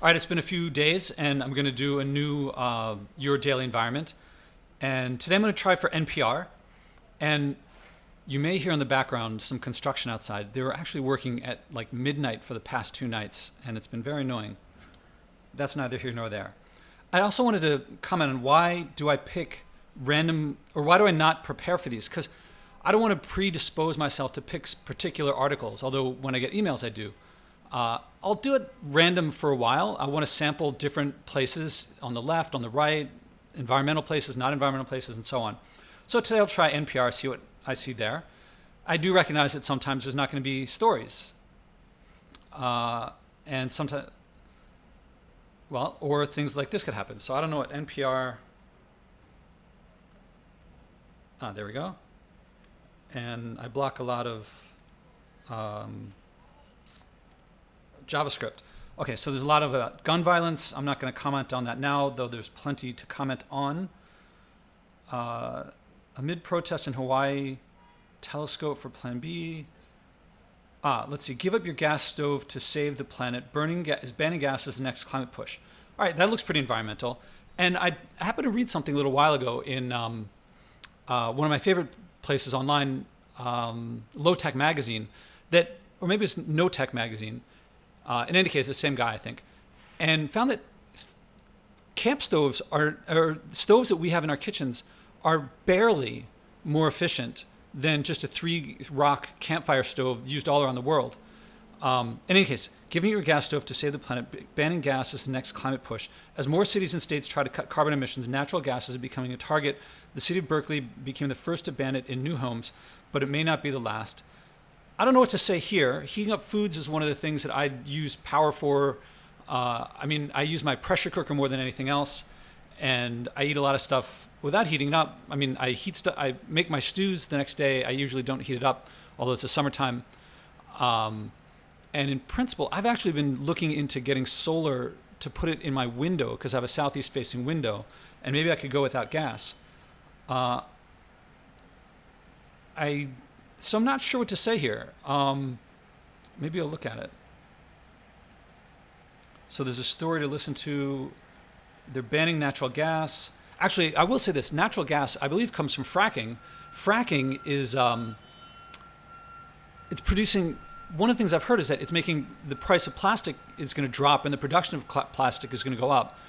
All right, it's been a few days, and I'm going to do a new Your Daily Environment. And today I'm going to try for NPR. And you may hear in the background some construction outside. They were actually working at like midnight for the past 2 nights, and it's been very annoying. That's neither here nor there. I also wanted to comment on why do I pick random, or why do I not prepare for these? Because I don't want to predispose myself to pick particular articles, although when I get emails, I do. I'll do it random for a while. I want to sample different places on the left, on the right, environmental places, not environmental places, and so on. So today I'll try NPR, see what I see there. I do recognize that sometimes there's not going to be stories. And sometimes, well, or things like this could happen. So I don't know what NPR, there we go. And I block a lot of JavaScript. Okay, so there's a lot of gun violence. I'm not going to comment on that now, though there's plenty to comment on. Amid protests in Hawaii, telescope for Plan B. Let's see. Give up your gas stove to save the planet. Banning gas is the next climate push. All right, that looks pretty environmental. And I happened to read something a little while ago in one of my favorite places online, Low Tech Magazine, that, or maybe it's No Tech Magazine. In any case, the same guy, I think, and found that camp stoves or stoves that we have in our kitchens are barely more efficient than just a 3-rock campfire stove used all around the world. In any case, giving your gas stove to save the planet, banning gas is the next climate push. As more cities and states try to cut carbon emissions, natural gas is becoming a target. The city of Berkeley became the first to ban it in new homes, but it may not be the last. I don't know what to say here. Heating up foods is one of the things that I use power for. I use my pressure cooker more than anything else, and I eat a lot of stuff without heating it up. I make my stews the next day. I usually don't heat it up, although it's the summertime. And in principle, I've actually been looking into getting solar to put it in my window because I have a southeast-facing window, and maybe I could go without gas. So I'm not sure what to say here. Maybe I'll look at it. So there's a story to listen to. They're banning natural gas. Actually, I will say this. Natural gas, I believe, comes from fracking. Fracking is, it's producing, one of the things I've heard is that it's making the price of plastic is going to drop and the production of plastic is going to go up.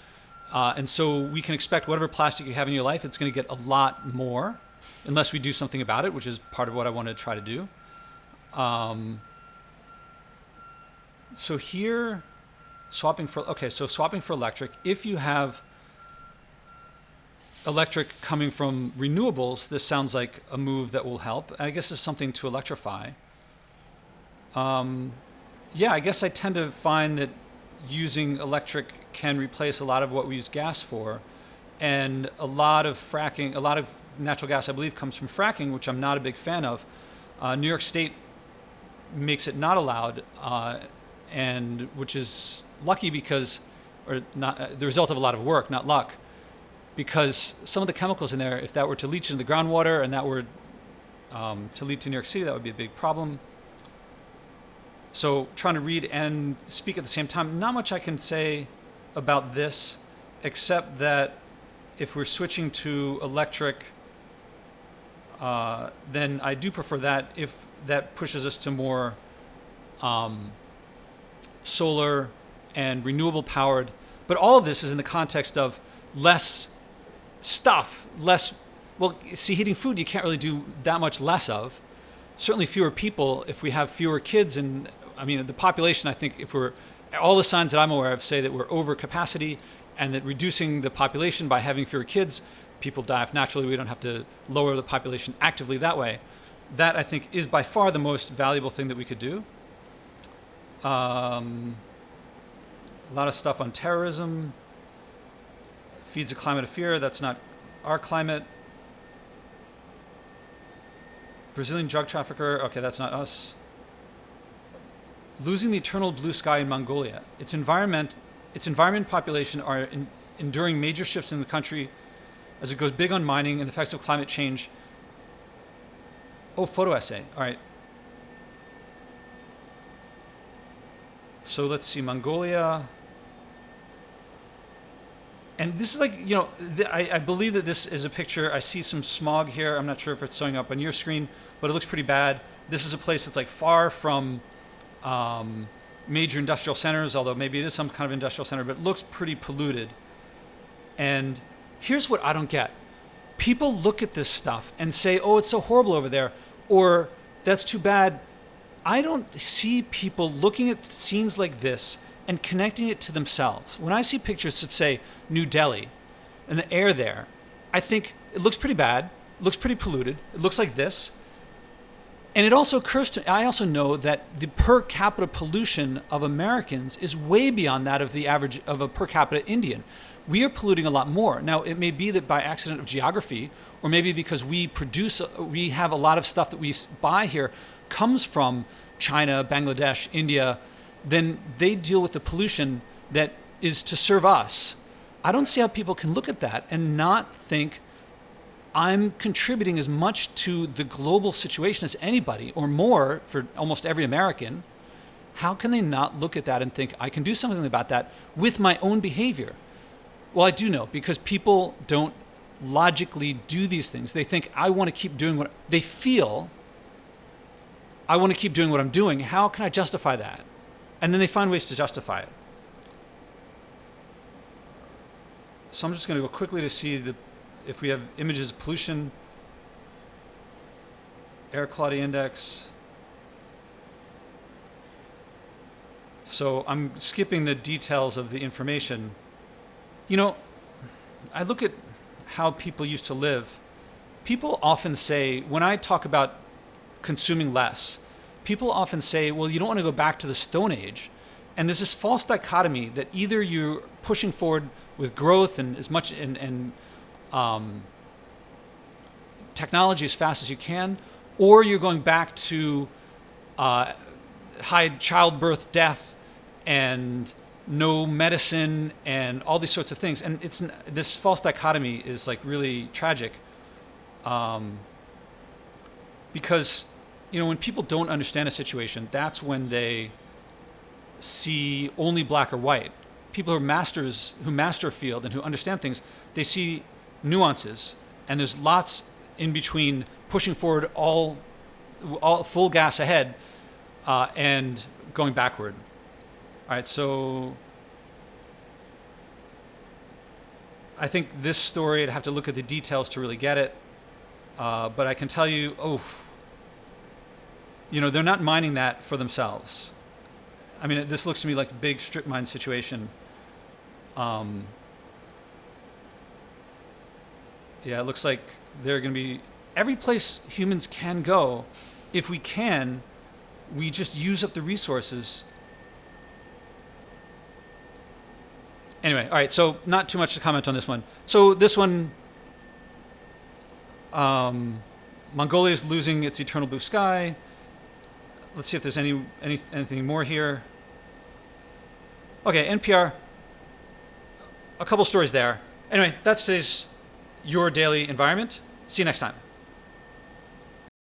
And so we can expect whatever plastic you have in your life, it's going to get a lot more unless we do something about it, which is part of what I want to try to do. So here, swapping for electric. If you have electric coming from renewables, this sounds like a move that will help. I guess it's something to electrify. Yeah, I guess I tend to find that using electric can replace a lot of what we use gas for. And a lot of fracking, a lot of natural gas, I believe, comes from fracking, which I'm not a big fan of. New York State makes it not allowed, and which is lucky because, or not, the result of a lot of work, not luck, because some of the chemicals in there, if that were to leach into the groundwater and that were to lead to New York City, that would be a big problem. So trying to read and speak at the same time, not much I can say about this, except that if we're switching to electric, then I do prefer that if that pushes us to more solar and renewable powered. But all of this is in the context of less stuff, well, see, heating food you can't really do that much less of. Certainly fewer people if we have fewer kids. And the population, I think, all the signs that I'm aware of say that we're over capacity, and that reducing the population by having fewer kids, people die off naturally. We don't have to lower the population actively that way. That, I think, is by far the most valuable thing that we could do. A lot of stuff on terrorism. Feeds a climate of fear. That's not our climate. Brazilian drug trafficker. Okay, that's not us. Losing the eternal blue sky in Mongolia. Its environment population are enduring major shifts in the country as it goes big on mining and the effects of climate change. Oh, photo essay. All right. So let's see, Mongolia. And this is like, I believe that this is a picture. I see some smog here. I'm not sure if it's showing up on your screen, but it looks pretty bad. This is a place that's like far from major industrial centers, although maybe it is some kind of industrial center, but it looks pretty polluted. And here's what I don't get. People look at this stuff and say, oh, it's so horrible over there, or that's too bad. I don't see people looking at scenes like this and connecting it to themselves. When I see pictures of, say, New Delhi and the air there, I think it looks pretty bad, it looks pretty polluted, it looks like this. And it also occurs to me, I also know that the per capita pollution of Americans is way beyond that of the average of a per capita Indian. We are polluting a lot more. Now, it may be that by accident of geography, or maybe because we have a lot of stuff that we buy here comes from China, Bangladesh, India, then they deal with the pollution that is to serve us. I don't see how people can look at that and not think I'm contributing as much to the global situation as anybody, or more for almost every American. How can they not look at that and think I can do something about that with my own behavior? Well, I do know, because people don't logically do these things. They think I want to keep doing what they feel. I want to keep doing what I'm doing. How can I justify that? And then they find ways to justify it. So I'm just going to go quickly to see if we have images of pollution, air quality index. So I'm skipping the details of the information. I look at how people used to live. People often say, when I talk about consuming less, people often say, well, you don't want to go back to the Stone Age. And there's this false dichotomy that either you're pushing forward with growth and as much and technology as fast as you can, or you're going back to high childbirth, death, and no medicine, and all these sorts of things. And this false dichotomy is like really tragic, because when people don't understand a situation, that's when they see only black or white. People who master a field and who understand things, they see nuances, and there's lots in between pushing forward all full gas ahead and going backward. All right, so I think this story, I'd have to look at the details to really get it, but I can tell you, they're not mining that for themselves. I mean, this looks to me like a big strip mine situation. Yeah, it looks like they're going to be every place humans can go. If we just use up the resources. Anyway, all right, so not too much to comment on this one. So this one, Mongolia is losing its eternal blue sky. Let's see if there's anything more here. Okay, NPR, a couple stories there. Anyway, that's today's Your Daily Environment. See you next time.